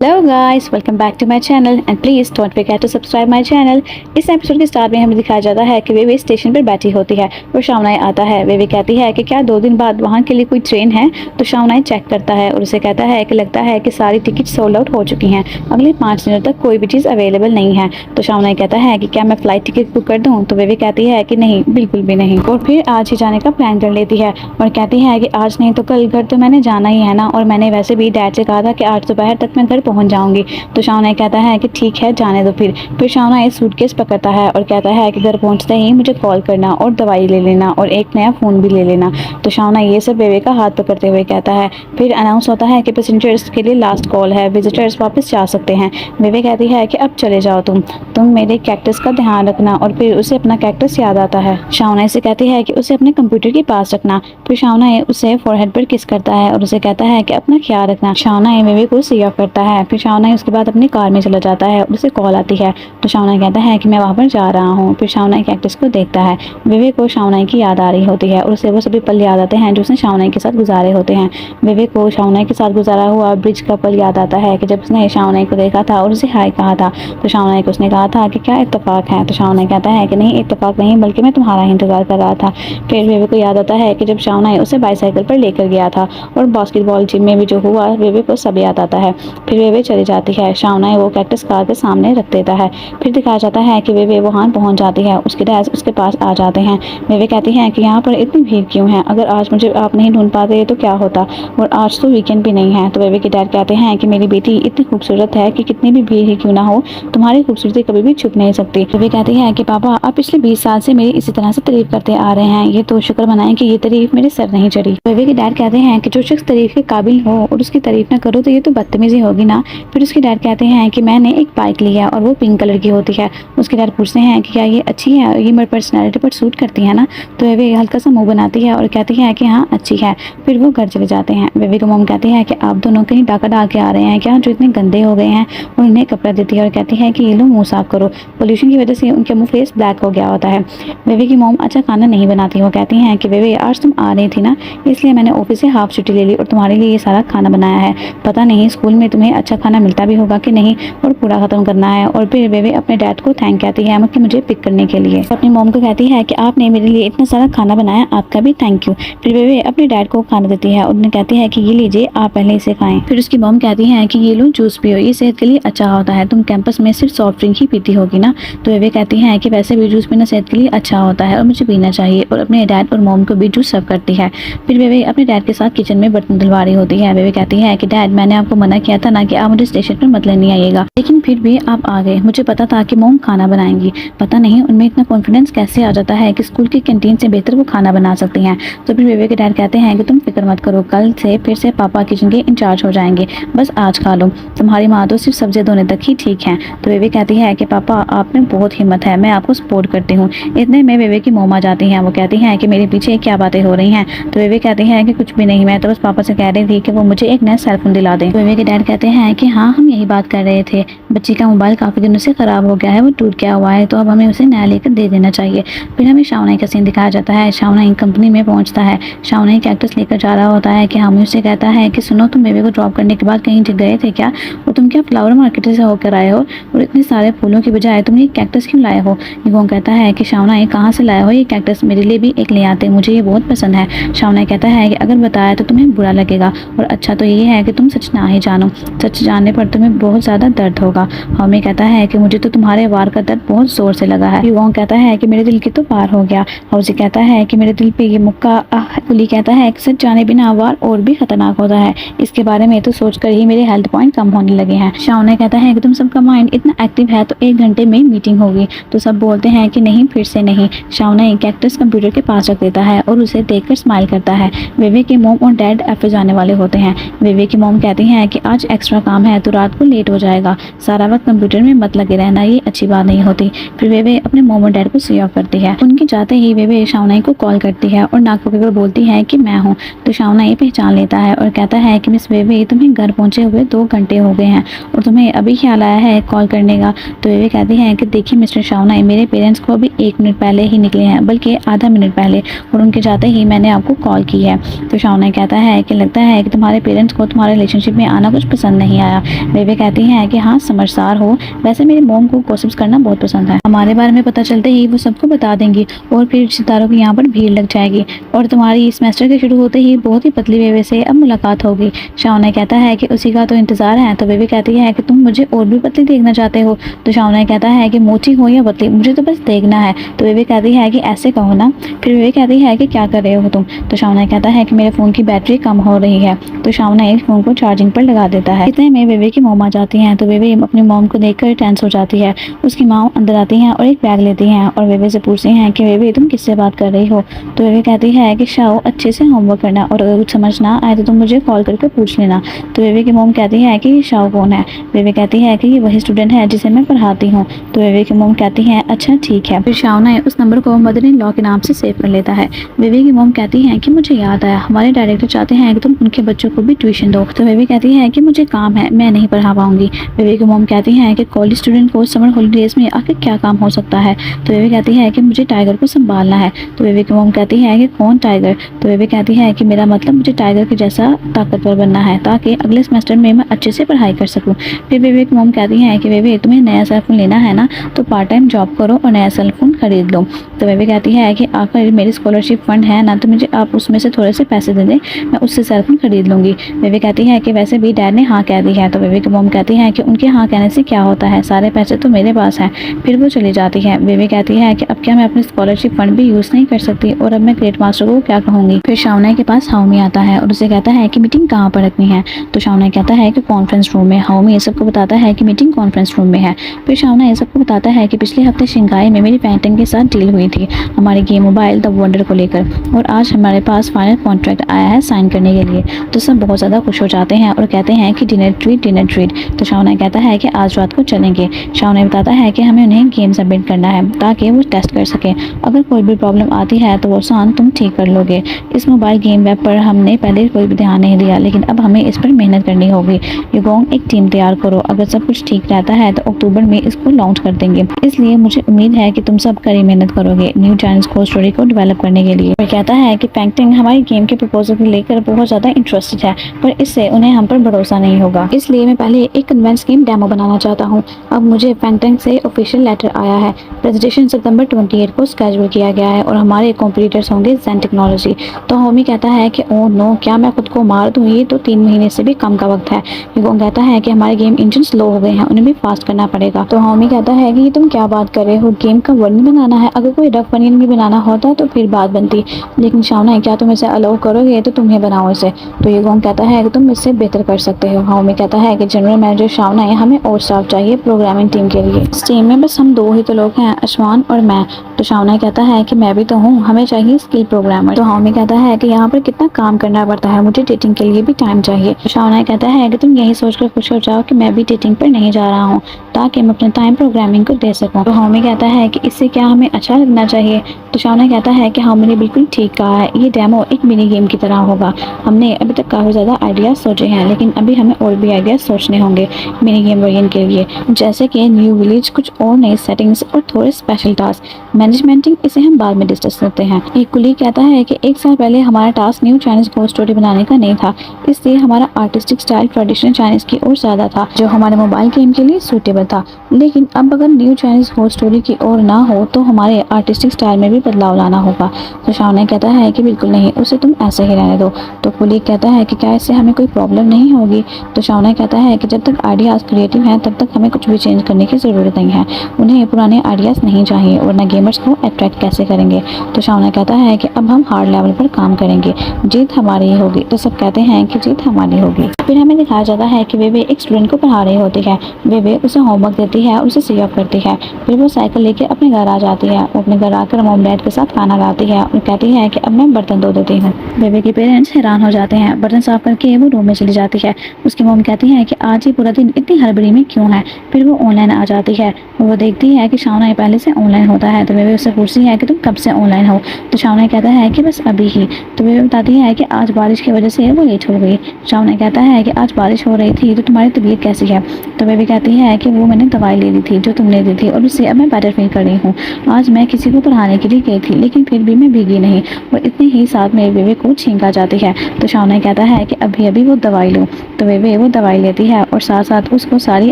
Hello guys, welcome back to my channel and please don't forget to subscribe my channel. इस episode के start में हमें दिखाया जाता है कि वेवे स्टेशन पर बैठी होती है और शावनाई आता है। वेवे कहती है कि क्या 2 दिन बाद वहाँ के लिए कोई ट्रेन है, तो शावनाई चेक करता है और उसे कहता है कि लगता है कि सारी टिकट सोल्ड आउट हो चुकी हैं, अगले 5 दिनों तक कोई भी चीज़ अवेलेबल नहीं है। तो शावनाई कहता है कि क्या मैं फ़्लाइट टिकट बुक कर दूँ, तो वेवे कहती है कि नहीं, बिल्कुल भी नहीं, और फिर आज ही जाने का प्लान कर लेती है और कहती है कि आज नहीं तो कल घर तो मैंने जाना ही है ना, और मैंने वैसे भी डैड से कहा था कि आज दोपहर तक मैं घर पहुँच जाऊँगी। तो शावनाई कहता है कि ठीक है, जाने दो। फिर शावनाई सूटकेस पकड़ता है और कहता है कि घर पहुंचते ही मुझे कॉल करना और दवाई ले लेना और एक नया फ़ोन भी ले लेना। तो शावनाई ये सब वेवे का हाथ पकड़ते हुए कहता है। फिर अनाउंस होता है कि पैसेंजर्स के लिए लास्ट कॉल है, विजिटर्स वापस जा सकते हैं। वेवे कहती है कि अब चले जाओ, तुम मेरे कैक्टस का ध्यान रखना, और फिर उसे अपना कैक्टस याद आता है। शावनाई से कहती है कि उसे अपने कंप्यूटर के पास रखना। फिर शावनाई उसे फोरहेड पर किस करता है और उसे कहता है कि अपना ख्याल रखना। शावनाई वेवे को सी ऑफ करता है। फिर शावनाई उसके बाद अपनी कार में चला जाता है और उसे कॉल आती है। तो शावनाई कहता है कि मैं वहाँ पर जा रहा हूँ। फिर शावनाई कैक्टस को देखता है। वेवे को शावनाई की याद आ रही होती है और उसे वो सभी पल याद आते हैं जो उसने शावनाई के साथ गुजारे होते हैं। वेवे को शावनाई के साथ गुजारा हुआ ब्रिज का पल याद आता है कि जब उसने शावनाई को देखा था और उसे हाय कहा था। तो शावनाई को उसने कहा था कि क्या इत्तेफाक है। तो शावनाई कहता है कि नहीं, इत्तेफाक नहीं, बल्कि मैं तुम्हारा इंतजार कर रहा था। फिर वेवे को याद आता है कि जब शावनाई उसे बाईसाइकिल पर लेकर गया था और बास्केटबॉल जिम में भी जो हुआ, वेवे को सब याद आता है। फिर वेवे चली जाती है। शावनाई वो कैक्टस कार के सामने रख देता है। फिर दिखाया जाता है कि वेवे वहाँ पहुँच जाती है। उसके डैड उसके पास आ जाते हैं। वेवे कहती हैं कि यहाँ पर इतनी भीड़ क्यों है, अगर आज मुझे आप नहीं ढूंढ पाते तो क्या होता, और आज तो वीकेंड भी नहीं है। तो वेवे के डैड कहते हैं कि मेरी बेटी इतनी खूबसूरत है कि कितनी भी भीड़ ही क्यों ना हो, तुम्हारी खूबसूरती कभी भी छुप नहीं सकती। वेवे कहती है कि पापा, आप पिछले 20 साल से मेरी इसी तरह से तारीफ करते आ रहे हैं, ये तो शुक्र मनाएं कि ये तारीफ मेरे सर नहीं चढ़ी। वेवे के डैड कहते हैं कि जो शख्स तारीफ के काबिल हो और उसकी तारीफ ना करो तो ये तो बदतमीजी होगी ना। फिर उसके डैड कहते हैं कि मैंने एक बाइक ली है और वो पिंक कलर की होती है। उसके डैड पूछते हैं कि क्या ये अच्छी है, ये मेरी पर्सनैलिटी पर सूट करती है ना। तो वेवे हल्का सा मुंह बनाती है और कहती है कि हाँ, अच्छी है। फिर वो घर चले जाते हैं। वेवे की मॉम कहती है कि आप दोनों कहीं डाका डाल के आ रहे हैं क्या, जो इतने गंदे हो गए हैं, और उन्हें कपड़ा देती है और कहती है कि ये लो मुँह साफ करो। पोल्यूशन की वजह से उनके मुँह फेस ब्लैक हो गया होता है। वेवे की मॉम अच्छा खाना नहीं बनाती। वो कहती हैं कि वेवे, आज तुम आ रही थी ना, इसलिए मैंने ऑफिस से हाफ छुट्टी ले ली और तुम्हारे लिए ये सारा खाना बनाया है। पता नहीं स्कूल में तुम्हें अच्छा खाना मिलता भी होगा कि नहीं, और पूरा खत्म करना है। और फिर वेवे अपने डैड को थैंक कहती है कि मुझे पिक करने के लिए। अपनी मॉम को कहती है कि आपने मेरे लिए इतना सारा खाना बनाया, आपका भी थैंक यू। फिर वेवे अपने डैड को खाना देती है और उन्हें कहती है कि ये लीजिए, आप पहले इसे खाएं। फिर उसकी मॉम कहती है कि ये लो जूस पियो, ये सेहत के लिए अच्छा होता है, तुम कैंपस में सिर्फ सॉफ्ट ड्रिंक ही पीती होगी ना। तो वेवे कहती है कि वैसे भी जूस पीना सेहत के लिए अच्छा होता है और मुझे पीना चाहिए, और अपने डैड और मॉम को भी जूस सर्व करती है। फिर वेवे अपने डैड के साथ किचन में बर्तन धुलवा रही होती है। वेवे कहती है कि डैड, मैंने आपको मना किया था ना कि आप मुझे स्टेशन पर मत लेने आइएगा, लेकिन फिर भी आप आ गए। मुझे पता था कि मॉम खाना बनाएंगी। पता नहीं उनमें इतना कॉन्फिडेंस कैसे आ जाता है कि स्कूल की कैंटीन से बेहतर वो खाना बना सकती हैं। तो फिर वेवे के डैड कहते हैं कि तुम फिक्र मत करो, कल से फिर से पापा किचन के इंचार्ज हो जाएंगे, बस आज खा लो, तुम्हारी माँ तो सिर्फ सब्जी धोने तक ही ठीक है। तो वेवे कहती है कि पापा, आप में बहुत हिम्मत है, मैं आपको सपोर्ट करती हूँ। इतने में वेवे की मॉम आ जाती हैं। वो कहती हैं कि मेरे पीछे क्या बातें हो रही हैं। तो वेवे कहती है कि कुछ भी नहीं, मैं तो बस पापा से कह रही थी कि वो मुझे एक नया सेलफोन दिला दें। तो वेवे के डैड कहते हैं कि हाँ, हम यही बात कर रहे थे, बच्ची का मोबाइल काफ़ी दिनों से ख़राब हो गया है, वो टूट गया हुआ है, तो अब हमें उसे नया लेकर दे देना चाहिए। फिर हमें शावनाई का सीन दिखाया जाता है। शावनाई कंपनी में पहुंचता है। शावनाई कैक्टस लेकर जा रहा होता है कि हामी उससे कहता है कि सुनो, तुम वेवे को ड्रॉप करने के बाद कहीं गए थे क्या, और तुम क्या फ्लावर मार्केट से होकर आए हो, और इतने सारे फूलों की बजाय तुमने ये कैक्टस क्यों लाए हो। युगोंग कहता है कि शावनाई, कहाँ से लाए हो ये कैक्टस, मेरे लिए भी एक ले आते, मुझे ये बहुत पसंद है। शावनाई कहता है कि अगर बताया तो तुम्हें बुरा लगेगा, और अच्छा तो ये है कि तुम सच ना ही जानो, सच जानने पर तुम्हें बहुत ज़्यादा दर्द होगा। हामी कहता है कि मुझे तो तुम्हारे वार का दर्द बहुत जोर से लगा है। युगोंग कहता है कि मेरे दिल की तो पार हो गया। हाउसी कहता है कि मेरे दिल पे ये मुक्का। कुली कहता है कि सच जाने बिना वार और भी खतरनाक होता है, इसके बारे में तो सोचकर ही मेरे हेल्थ पॉइंट कम होने लगे हैं। शावनाई कहता है कि तुम सबका माइंड इतना एक्टिव है तो 1 घंटे में मीटिंग होगी। तो सब बोलते हैं कि नहीं, फिर से नहीं। शावनाई कैक्टस कंप्यूटर के पास रख देता है और उसे देखकर स्माइल करता है। वेवे के मॉम और डैड ऑफिस जाने वाले होते हैं। वेवे की मॉम कहती हैं कि आज एक्स्ट्रा काम है तो रात को लेट हो जाएगा, सारा वक्त कंप्यूटर में मत लगे रहना, ये अच्छी बात नहीं होती। फिर वेवे अपने मॉम और डैड को सी ऑफ करती है। उनके जाते ही वेवे शावनाई को कॉल करती है और नाक पकड़कर बोलती है कि मैं हूँ। तो शावनाई पहचान लेता है और कहता है कि मिस वेवे, तुम्हें घर पहुंचे हुए 2 घंटे हो गए हैं और तुम्हें अभी ख्याल आया है कॉल करने का। तो वेवे कहती है कि देखिए मिस्टर शावनाई, मेरे पेरेंट्स को अभी 1 मिनट पहले ही निकले हैं, बल्कि आधा मिनट पहले, और उनके जाते ही मैंने आपको कॉल की है। तो शावनाई कहता है कि लगता है कि तुम्हारे पेरेंट्स को तुम्हारे रिलेशनशिप में आना कुछ पसंद नहीं नहीं आया। बेबी कहती है कि हाँ समझदार हो, वैसे मेरी मोम को गॉसिप्स करना बहुत पसंद है, हमारे बारे में पता चलते ही वो सबको बता देंगी और फिर रिश्तेदारों की यहाँ पर भीड़ लग जाएगी और तुम्हारी सेमेस्टर के शुरू होते ही बहुत ही पतली बेबी से अब मुलाकात होगी। शाओनाई कहता है कि उसी का तो इंतजार है। तो बेबी कहती है कि तुम मुझे और भी पतली देखना चाहते हो। तो शाओनाई कहता है कि मोटी हो या पतली, मुझे तो बस देखना है। तो बेबी कहती है कि ऐसे कहो ना। फिर बेबी कहती है कि क्या कर रहे हो तुम। तो शाओनाई कहता है कि मेरे फ़ोन की बैटरी कम हो रही है। तो शाओनाई फ़ोन को चार्जिंग पर लगा देता है। इतने में बेबी की मॉम आ जाती हैं। तो बेबी अपनी मॉम को देखकर टेंस हो जाती है। उसकी माँ अंदर आती हैं और एक बैग लेती हैं और बेबी से पूछती हैं कि बेबी तुम किससे बात कर रही हो। तो बेबी कहती है कि शाओ अच्छे से होमवर्क करना और अगर कुछ समझ ना आए तो तुम मुझे कॉल करके पूछ लेना। तो बेबी की मॉम कहती है कि शाओ कौन है। बेबी कहती है कि ये वही स्टूडेंट है जिसे मैं पढ़ाती हूँ। तो बेबी की मॉम कहती है अच्छा ठीक है। फिर शाओनाई उस नंबर को मदर इन लॉ के नाम से सेव कर लेता है। बेबी की मॉम कहती है कि मुझे याद आया, हमारे डायरेक्टर चाहते हैं कि तुम उनके बच्चों को भी ट्यूशन दो। तो बेबी कहती है कि मुझे काम है, मैं नहीं पढ़ा पाऊंगी। बेबी की मॉम कहती है कि कॉलेज स्टूडेंट को समर हॉलीडेज में आखिर क्या काम हो सकता है। तो बेबी कहती है कि मुझे टाइगर को संभालना है। तो बेबी की मॉम कहती है कि कौन टाइगर। तो बेबी कहती है कि मेरा मतलब मुझे टाइगर के जैसा ताकतवर बनना है ताकि अगले सेमेस्टर में मैं अच्छे से पढ़ाई कर सकूं। फिर बेबी की मॉम कहती है कि बेबी तुम्हें नया सेल फोन लेना है ना तो पार्ट टाइम जॉब करो और नया सेल फोन खरीद लो। तो बेबी कहती है कि आखिर मेरी स्कॉलरशिप फंड है ना तो मुझे आप उसमें से थोड़े से पैसे दे दें, मैं उससे सेल फोन खरीद लूंगी। बेबी कहती है कि वैसे भी डैड ने हाँ कह दी है। तो बेबी की मॉम कहती है कि उनके हाँ कहने से क्या होता है, सारे पैसे तो मेरे पास हैं। फिर वो चली जाती है। बेबी कहती है कि अब क्या मैं अपनी स्कॉलरशिप फंड भी यूज़ नहीं कर सकती और अब मैं ग्रेड मास्टर को क्या कहूँगी। फिर शाओनाई के पास हाओमी आता है और उसे कहता है कि मीटिंग कहाँ पर रखनी है। तो शाओनाई कहता है कि कॉन्फ्रेंस रूम में। हाओमी ये सबको बताता है कि मीटिंग कॉन्फ्रेंस रूम में है। फिर शाओनाई ये सबको बताता है कि पिछले हफ्ते शंघाई में मेरी पेंटिंग के साथ डील हुई थी हमारे गेम मोबाइल द वंडर को लेकर और आज हमारे पास फाइनल कॉन्ट्रैक्ट आया है साइन करने के लिए। तो सब बहुत ज़्यादा खुश हो जाते हैं और कहते हैं कि डिनर ट्रीट डिनर ट्रीट। तो शाओनाई कहता है कि आज रात को चलेंगे। शाओनाई बताता है कि हमें उन्हें गेम सबमिट करना है ताकि वो टेस्ट कर सकें, अगर कोई भी प्रॉब्लम आती है तो वो शान तुम ठीक कर लोगे। इस मोबाइल गेम वेब पर हमने पहले कोई भी ध्यान नहीं दिया लेकिन अब हमें इस पर मेहनत करनी होगी। युगोंग एक टीम तैयार करो, अगर सब कुछ ठीक रहता है तो अक्टूबर में इसको लॉन्च कर देंगे, इसलिए मुझे उम्मीद है कि तुम सब कड़ी मेहनत करोगे न्यू चाइनीज कोड स्टोरी को डेवलप करने के लिए। वो कहता है कि पेंटिंग हमारी गेम के प्रपोजल को लेकर बहुत ज़्यादा इंटरेस्टेड है पर इससे उन्हें हम पर भरोसा नहीं होगा, इसलिए मैं पहले एक कन्वेंस गेम डेमो बनाना चाहता हूँ। अब मुझे पेंटिंग से ऑफिशियल लेटर आया है, प्रेजेंटेशन सितंबर 28 को स्केड्यूल किया गया है और हमारे कॉम्पिटिटर्स होंगे जेन टेक्नोलॉजी। तो होमी कहता है कि ओह नो, क्या मैं खुद को मार दूँ, ये तो 3 महीने से भी कम का वक्त है। युगोंग कहता है कि हमारे गेम इंजन स्लो हो गए हैं, उन्हें भी फास्ट करना पड़ेगा। तो होमी कहता है कि ये तुम क्या बात कर रहे हो, गेम का वर्णन बनाना है, अगर कोई रफ वर्णन भी बनाना होता तो फिर बात बनती, लेकिन शाओनाई क्या तुम इसे अलाउ करोगे, तो तुम्हें बनाओ इसे। तो युगोंग कहता है कि तुम इससे बेहतर कर सकते हो। होमी कहता है कि जनरल मैनेजर शाओनाई, हमें और स्टाफ चाहिए प्रोग्रामिंग टीम के लिए, इस टीम में बस हम 2 ही तो लोग हैं, अशवान और मैं। तो शाओनाई कहता है कि मैं भी तो हूँ, हमें चाहिए स्किल प्रोग्रामर। तो होमी कहता है कि यहाँ पर कितना काम करना पड़ता है, मुझे डेटिंग के लिए भी टाइम चाहिए। तो शाओनाई कहता है कि तुम यही सोचकर खुश हो जाओ कि मैं भी डेटिंग पर नहीं जा रहा हूँ ताकि मैं अपना टाइम प्रोग्रामिंग को दे सकूँ। तो होमी कहता है कि इससे क्या हमें अच्छा लगना चाहिए। तो शाओनाई कहता है कि होमी ने बिल्कुल ठीक कहा है, ये डेमो एक मिनी गेम की तरह होगा। हमने अभी तक काफ़ी ज़्यादा आइडियाज़ सोचे हैं लेकिन अभी हमें और भी आइडियाज़ सोचने होंगे मिनी गेम वर्जन के लिए, जैसे कि न्यू विलेज, कुछ और नई सेटिंग्स और थोड़े स्पेशल टास्क। मैनेजमेंटिंग इसे हम बाद में डिस्कस करते हैं। एक कुली कहता है कि 1 साल पहले हमारा task new Chinese code story बनाने का नहीं था, इसलिए हमारा आर्टिस्टिक स्टाइल ट्रेडिशनल चाइनीज की ओर ज़्यादा था जो हमारे मोबाइल गेम के लिए सूटेबल था। लेकिन अब अगर न्यू चाइनीज कोड स्टोरी की ओर ना हो तो हमारे आर्टिस्टिक स्टाइल में भी बदलाव लाना होगा। तो शाओनाई कहता है कि बिल्कुल नहीं, उसे तुम ऐसे ही रहने दो। तो कुली कहता है कि क्या इससे हमें कोई प्रॉब्लम नहीं होगी। तो शाओनाई कहता है कि जब तक आइडियाज़ क्रिएटिव हैं तब तक हमें कुछ भी चेंज करने की ज़रूरत नहीं है, उन्हें पुराने आइडियाज़ नहीं चाहिए वरना गेमर्स को अट्रैक्ट कैसे करेंगे। तो शाओनाई कहता है कि अब हम हार्ड लेवल पर काम करेंगे, जीत हमारी ही होगी। तो सब कहते हैं कि जीत हमारी होगी। फिर हमें दिखाया जाता है कि बेबी एक स्टूडेंट को पढ़ा रही होती है। बेबी उसे होमवर्क देती है और उसे सी ऑफ करती है। फिर वो साइकिल लेके अपने घर आ जाती है। वो अपने घर आकर मॉम डैड के साथ खाना खाती है और कहती है कि अब मैं बर्तन धो देती हूँ। बेबी के पेरेंट्स हैरान हो जाते हैं। बर्तन साफ करके वो रूम में चली जाती है। उसकी मॉम कहती है कि आज ही पूरा दिन इतनी हड़बड़ी में क्यों है। फिर वो ऑनलाइन आ जाती है। वो देखती है कि शाओनाई पहले से ऑनलाइन होता है। तो बेबी उससे पूछती है कि तुम कब से ऑनलाइन हो। तो शाओनाई कहता है कि बस अभी ही। तो बेबी बताती है कि आज बारिश की वजह से वो लेट हो गई। शाओनाई कहता है कि आज बारिश हो रही थी तो तुम्हारी तबीयत कैसी है। तो बेबी कहती है कि वो मैंने दवाई ले ली थी जो तुमने दी थी और उससे अब मैं बेटर फील कर रही हूँ। आज मैं किसी को पढ़ाने के लिए गई थी लेकिन फिर भी मैं भीगी नहीं और इतने ही साथ मेरे बेबी को छींक आ जाती है। तो शावना कहता है कि अभी अभी वो दवाई लो। तो बेबी वो दवाई लेती है और साथ साथ उसको सारी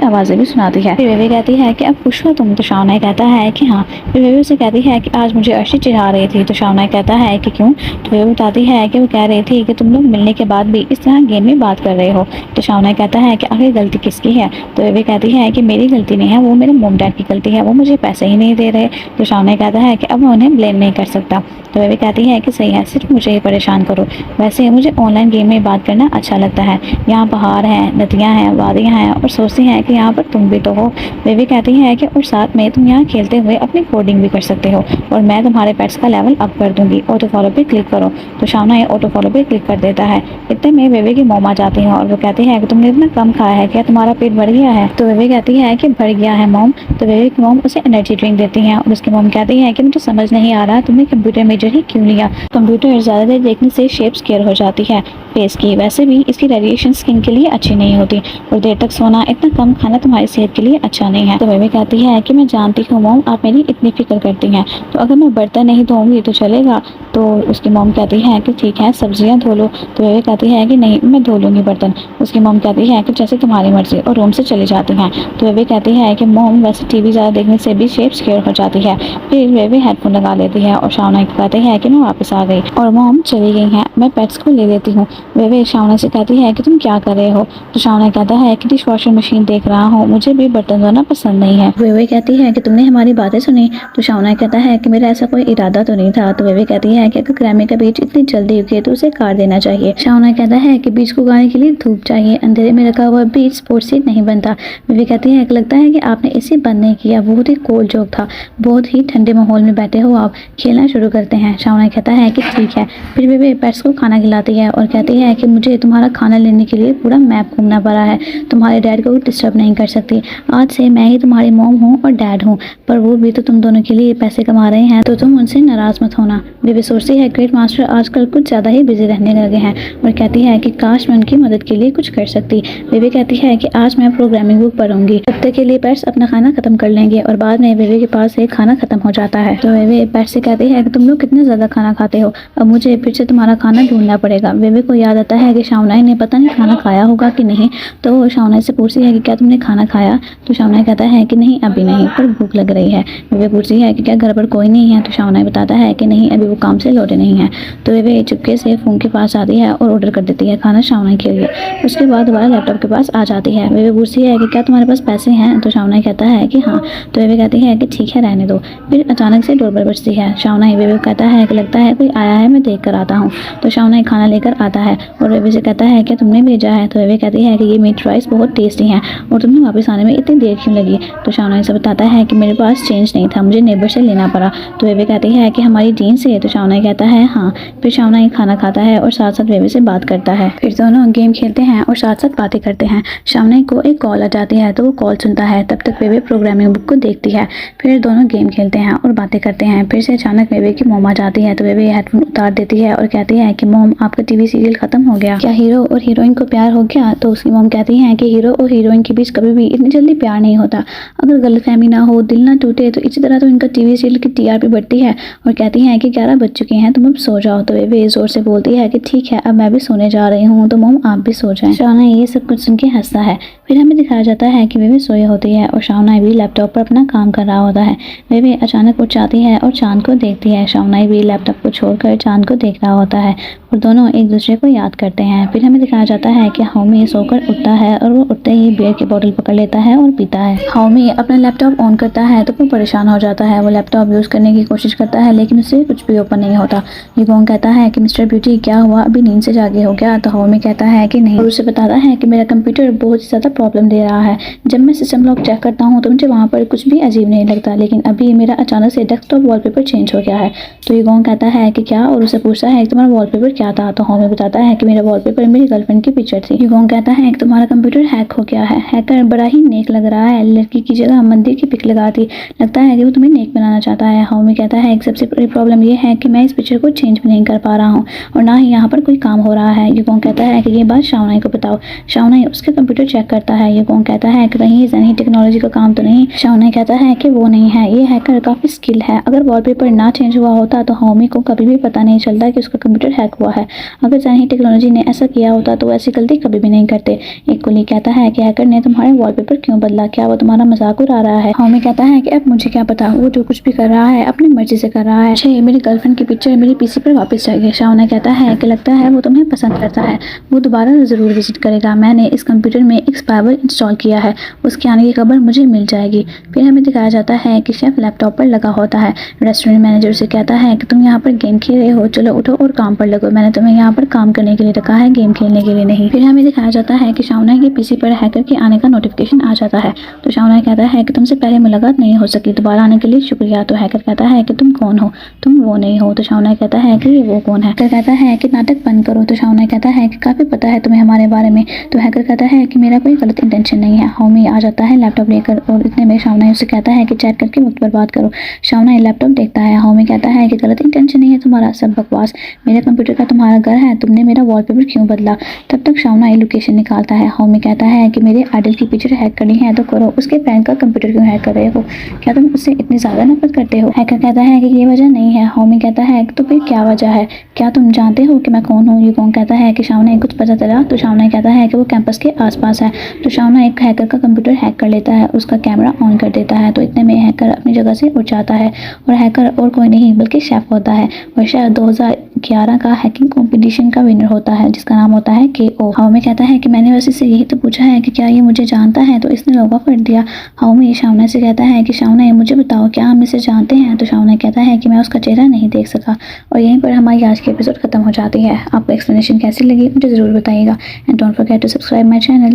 आवाज़ें भी सुनाती है। फिर बेबी कहती है कि अब खुश हो तुम। तो शावना कहता है कि हाँ। फिर बेबी उसे कहती है कि आज मुझे अर्शी चिढ़ा रही थी। तो शावना कहता है कि क्यों। तो बेबी बताती है कि वो कह रही थी कि तुम लोग मिलने के बाद भी इस तरह गेम में बात कर रहे हो। तो शावना कहता है कि आखिर गलती किसकी है। तो बेबी कहती है कि मेरी गलती नहीं है, वो मेरे मॉम डैड की गलती है, वो मुझे पैसे ही नहीं दे रहे। तो शावना कहता है कि अब मैं उन्हें ब्लेम नहीं कर सकता। तो बेबी कहती है कि सही है, सिर्फ मुझे ही परेशान करो। वैसे मुझे ऑनलाइन गेम में बात करना अच्छा लगता है। यहाँ पहाड़ हैं, नदियाँ हैं, वादियाँ हैं और सोचती हैं कि यहाँ पर तुम भी तो हो। बेबी कहती है कि और साथ में तुम यहाँ खेलते हुए अपनी कोडिंग भी कर सकते हो और मैं तुम्हारे पेट्स का लेवल अप कर दूंगी। ऑटो फॉलो पे क्लिक करो। तो शावना ये ऑटो फॉलो पे क्लिक कर देता है। इतने में बेबी की मॉम आ जाती है और वो कहती है कि तुमने इतना कम खाया है, क्या तुम्हारा पेट बढ़ गया है। तो बेबी कहती है कि बढ़ गया है मॉम। तो बेबी की मॉम उसे एनर्जी ड्रिंक देती है और उसकी मॉम कहती है कि मुझे समझ नहीं आ रहा तुमने कंप्यूटर मेजर ही क्यों लिया। कंप्यूटर ज़्यादा देर देखने से शेप स्केयर हो जाती है फेस की, वैसे भी इसकी रेडिएशन स्किन के लिए अच्छी नहीं होती और देर तक सोना, इतना कम खाना तुम्हारी सेहत के लिए अच्छा नहीं है। तो बेबी कहती है कि मैं जानती हूँ मॉम, आप मेरी इतनी फिक्र करती हैं, तो अगर मैं बर्तन नहीं धोऊंगी तो चलेगा। तो उसकी मॉम कहती है कि ठीक है सब्जियां धो लो। तो बेबी कहती है कि नहीं मैं धो लूँगी बर्तन। उसकी मॉम कहती है कि जैसे तुम्हारी मर्जी और रूम से चली जाती हैं। तो बेबी कहती है कि मॉम वैसे टीवी ज़्यादा देखने से भी शेप स्केयर हो जाती है। फिर बेबी हेडफोन लगा लेती है और शावना को कहती है कि मैं वापस आ गई और मॉम चली गई हैं, मैं पेट्स को ले लेती हूँ। बेबी शावना से कहती है कि तुम क्या कर रहे हो। तो शावना कहता है कि डिश वॉशर मशीन देख रहा हूँ, मुझे भी बर्तन धोना पसंद नहीं है। बेबी कहती है कि तुमने हमारी बातें सुनी। तो शावना कहता है कि मेरा ऐसा कोई इरादा तो नहीं था। तो बेबी कहती है कि अगर ग्रैमी का बीज इतनी जल्दी उगे तो उसे काट देना चाहिए। शावना कहता है कि बीज को उगाने के लिए धूप चाहिए, अंधेरे में रखा हुआ बीज स्पोर्ट्स सीड नहीं बनता। बेबी कहती है कि लगता है कि आपने इसे बंद नहीं किया, बहुत ही कोल्ड जोक था, बहुत ही ठंडे माहौल में बैठे हो आप, खेलना शुरू करते हैं। शावना कहता है कि ठीक है। फिर बेबी पेट्स को खाना खिलाती है और कहती है कि मुझे तुम्हारा खाना लेने के लिए पूरा मैप घूमना पड़ा है, तुम्हारे डैड को डिस्टर्ब नहीं कर सकती, आज से मैं ही तुम्हारी मॉम हूँ और डैड हूँ, पर वो भी तो तुम दोनों के लिए पैसे कमा रहे हैं, तो तुम उनसे नाराज मत होना। बेबी सोचती है ग्रेट मास्टर आजकल कुछ ज़्यादा ही बिजी रहने लगे हैं और कहती है कि काश मैं उनकी मदद के लिए कुछ कर सकती। बेबी कहती है कि आज मैं प्रोग्रामिंग बुक पढ़ूंगी। तब तक के लिए पेट्स अपना खाना खत्म कर लेंगे और बाद में बेबी के पास से खाना खत्म हो जाता है। तो बेबी पेट्स से कहती है कि तुम लोग कितने ज़्यादा खाना खाते हो, अब मुझे फिर से तुम्हारा खाना ढूंढना पड़ेगा। बेबी को याद आता है कि शावना ने पता नहीं खाना खाया होगा कि नहीं, तो वो शावना से पूछती है कि क्या तुमने खाना खाया। तो शावना कहता है कि नहीं अभी नहीं, पर भूख लग रही है। बेबी पूछती है कि क्या घर पर कोई नहीं है। तो शावना बताता है कि नहीं अभी वो काम से लौटे नहीं है। तो बेबी चुपके से फ़ोन के पास आती है और ऑर्डर कर देती है खाना शावना के लिए। उसके बाद दोबारा लैपटॉप के पास आ जाती है। बेबी पूछती है कि क्या तुम्हारे पास पैसे हैं। तो शावना कहता है कि हाँ। तो बेबी कहती है कि ठीक है रहने दो। फिर अचानक से डोरबेल बजती है। शावना बेबी कहता है कि लगता है कोई आया है, मैं देख कर आता हूँ। तो शावना खाना लेकर आता है और बेबी से कहता है कि तुमने भेजा है। तो बेबी कहती है कि ये मीट राइस बहुत टेस्टी हैं और तुम्हें वापस आने में इतनी देर क्यों लगी। तो शावना से बताता है कि मेरे पास चेंज नहीं था, मुझे नेबर से लेना पड़ा। तो बेबी कहती है कि हमारी जीन से। तो शावना कहता है हाँ। फिर शावना खाना खाता है और साथ साथ बेबी से बात करता है। फिर दोनों गेम खेलते हैं और साथ साथ बातें करते हैं। शावना को एक कॉल आ जाती है तो वो कॉल सुनता है, तब तक बेबी प्रोग्रामिंग बुक को देखती है। फिर दोनों गेम खेलते हैं और बातें करते हैं। फिर से अचानक बेबी की मॉम आ जाती है। तो बेबी हेडफोन उतार देती है और कहती है कि मॉम आपका टीवी सीरियल खत्म हो गया, क्या हीरो और हीरोइन को प्यार हो गया। तो उसकी मॉम कहती है कि हीरो और हीरोइन के बीच कभी भी इतनी जल्दी प्यार नहीं होता, अगर गलतफहमी ना हो, दिल ना टूटे, तो इसी तरह तो इनका टीवी सीरियल की टीआरपी बढ़ती है। और कहती है कि 11 बज चुके हैं, तुम अब सो जाओ। तो बेबी जोर से बोलती है कि ठीक है अब मैं भी सोने जा रही हूँ, तो मॉम आप भी सो जाएं। शावना ये सब कुछ सुन के हंसता है। फिर हमें दिखाया जाता है कि बेबी सोई होती है और शावना भी लैपटॉप पर अपना काम कर रहा होता है। बेबी अचानक उठ जाती है और चांद को देखती है। शावना भी लैपटॉप को छोड़कर चांद को देख रहा होता है और दोनों एक दूसरे को याद करते हैं। फिर हमें दिखाया जाता है कि हाउमी सोकर उठता है और वो उठते ही बियर की बोतल पकड़ लेता है और पीता है। हाउमी अपना लैपटॉप ऑन करता है तो वो परेशान हो जाता है। वो लैपटॉप यूज़ करने की कोशिश करता है लेकिन उससे कुछ भी ओपन नहीं होता। युगोंग कहता है कि मिस्टर ब्यूटी क्या हुआ, अभी नींद से जागे हो क्या। तो हाउमी कहता है कि नहीं और उसे बताता है कि मेरा कंप्यूटर बहुत ही ज़्यादा प्रॉब्लम दे रहा है। जब मैं सिस्टम लॉक चेक करता हूँ तो मुझे वहाँ पर कुछ भी अजीब नहीं लगता, लेकिन अभी मेरा अचानक से डेस्कटॉप वॉलपेपर चेंज हो गया है। तो युगोंग कहता है कि क्या, और उसे पूछता है कि तुम्हारा वॉलपेपर क्या था। तो हाउमी बताता है कि मेरा वॉलपेपर मेरी गर्लफ्रेंड की पिक्चर थी। युगोंग कहता है कि तुम्हारा कंप्यूटर हैक हो गया है। हैकर बड़ा ही नेक लग रहा है, लड़की की जगह मंदिर की पिक लगा दी, लगता है कि वो तुम्हें नेक बनाना चाहता है। हाउमी कहता है कि सबसे बड़ी प्रॉब्लम ये है कि मैं इस पिक्चर को चेंज भी नहीं कर पा रहा हूँ और ना ही यहाँ पर कोई काम हो रहा है। युगोंग कहता है कि ये बात शावना को बताओ। शावना उसका कंप्यूटर चेक करता है। ये कौन कहता है कि कहीं जहनी टेक्नोलॉजी का काम तो नहीं। शाओना कहता है कि वो नहीं है, ये हैकर काफ़ी स्किल है। अगर वॉलपेपर ना चेंज हुआ होता तो हाओमी को कभी भी पता नहीं चलता कि उसका कंप्यूटर हैक हुआ है। अगर जहनी टेक्नोलॉजी ने ऐसा किया होता तो ऐसी गलती कभी भी नहीं करते। एक कुली कहता है कि हैकर ने तुम्हारे वॉलपेपर क्यों बदला, क्या वो तुम्हारा मजाक उड़ा रहा है। हाओमी कहता है कि अब मुझे क्या पता, वो जो कुछ भी कर रहा है अपनी मर्जी से कर रहा है। मेरी गर्लफ्रेंड की पिक्चर मेरी पीसी पर वापस चाहिए। शाओना कहता है कि लगता है वो तुम्हें पसंद करता है, वो दोबारा ज़रूर विजिट करेगा। मैंने इस कंप्यूटर में एक स्पाइवर इंस्टॉल किया है, उसके आने की खबर मुझे मिल जाएगी। फिर हमें दिखाया जाता है कि शेफ लैपटॉप पर लगा होता है। रेस्टोरेंट मैनेजर से कहता है कि तुम यहाँ पर गेम खेल रहे हो, चलो उठो और काम पर लगो। मैंने तुम्हें यहाँ पर काम करने के लिए रखा है, गेम खेलने के लिए नहीं। फिर हमें दिखाया जाता है कि शाओना के पीसी पर हैकर के आने का नोटिफिकेशन आ जाता है। तो शाओना कहता है कि तुमसे पहले मुलाकात नहीं हो सकी, दोबारा आने के लिए शुक्रिया। तो हैकर कहता है कि तुम कौन हो, तुम वो नहीं हो। तो शाओना कहता है कि ये वो कौन है। हैकर कहता है कि नाटक बंद करो। तो शाओना कहता है कि काफ़ी पता है तुम्हें हमारे बारे में। तो हैकर कहता है कि मेरा कोई गलत इंटेंशन नहीं है। हाओमी आ जाता है लैपटॉप लेकर और इतने में शाओना उससे कहता है कि चैट करके वक्त बर्बाद करो। शाओना लैपटॉप देखता है। हाओमी कहता है कि गलत इंटेंशन नहीं है तुम्हारा, सब बकवास। मेरे कंप्यूटर का तुम्हारा घर है, तुमने मेरा वॉलपेपर क्यों बदला। तब तक शाओना लोकेशन निकालता है। हाओमी कहता है कि मेरे आइडल की पिक्चर हैक करनी है तो करो, उसके फ्रेंड का कंप्यूटर क्यों हैक कर रहे हो, क्या तुम उससे इतनी ज़्यादा नफरत करते हो। हैकर कहता है कि ये वजह नहीं है। हाओमी कहता है तो फिर क्या वजह है, क्या तुम जानते हो कि मैं कौन हूँ। ये कौन कहता है कि शाओना कुछ पता चला। तो शाओना कहता है कि वो कैंपस के आसपास है। तो शाओना एक हैकर का कंप्यूटर हैक कर लेता है, उसका कैमरा ऑन कर देता है। तो इतने में हैकर अपनी जगह से उठ जाता है और हैकर और कोई नहीं बल्कि शेफ होता है। और शेफ 2011 का हैकिंग कंपटीशन का विनर होता है जिसका नाम होता है KO। हाओमी कहता है कि मैंने वैसे से यही तो पूछा है कि क्या ये मुझे जानता है, तो इसने लोगा कर दिया। हाओमी शाओना से कहता है कि शाओना मुझे बताओ क्या हम इसे जानते हैं। तो शाओना कहता है कि मैं उसका चेहरा नहीं देख सका। और यहीं पर हमारी आज की एपिसोड खत्म हो जाती है। आपको एक्सप्लेनेशन कैसी लगी मुझे ज़रूर बताइएगा and don't forget to subscribe my channel.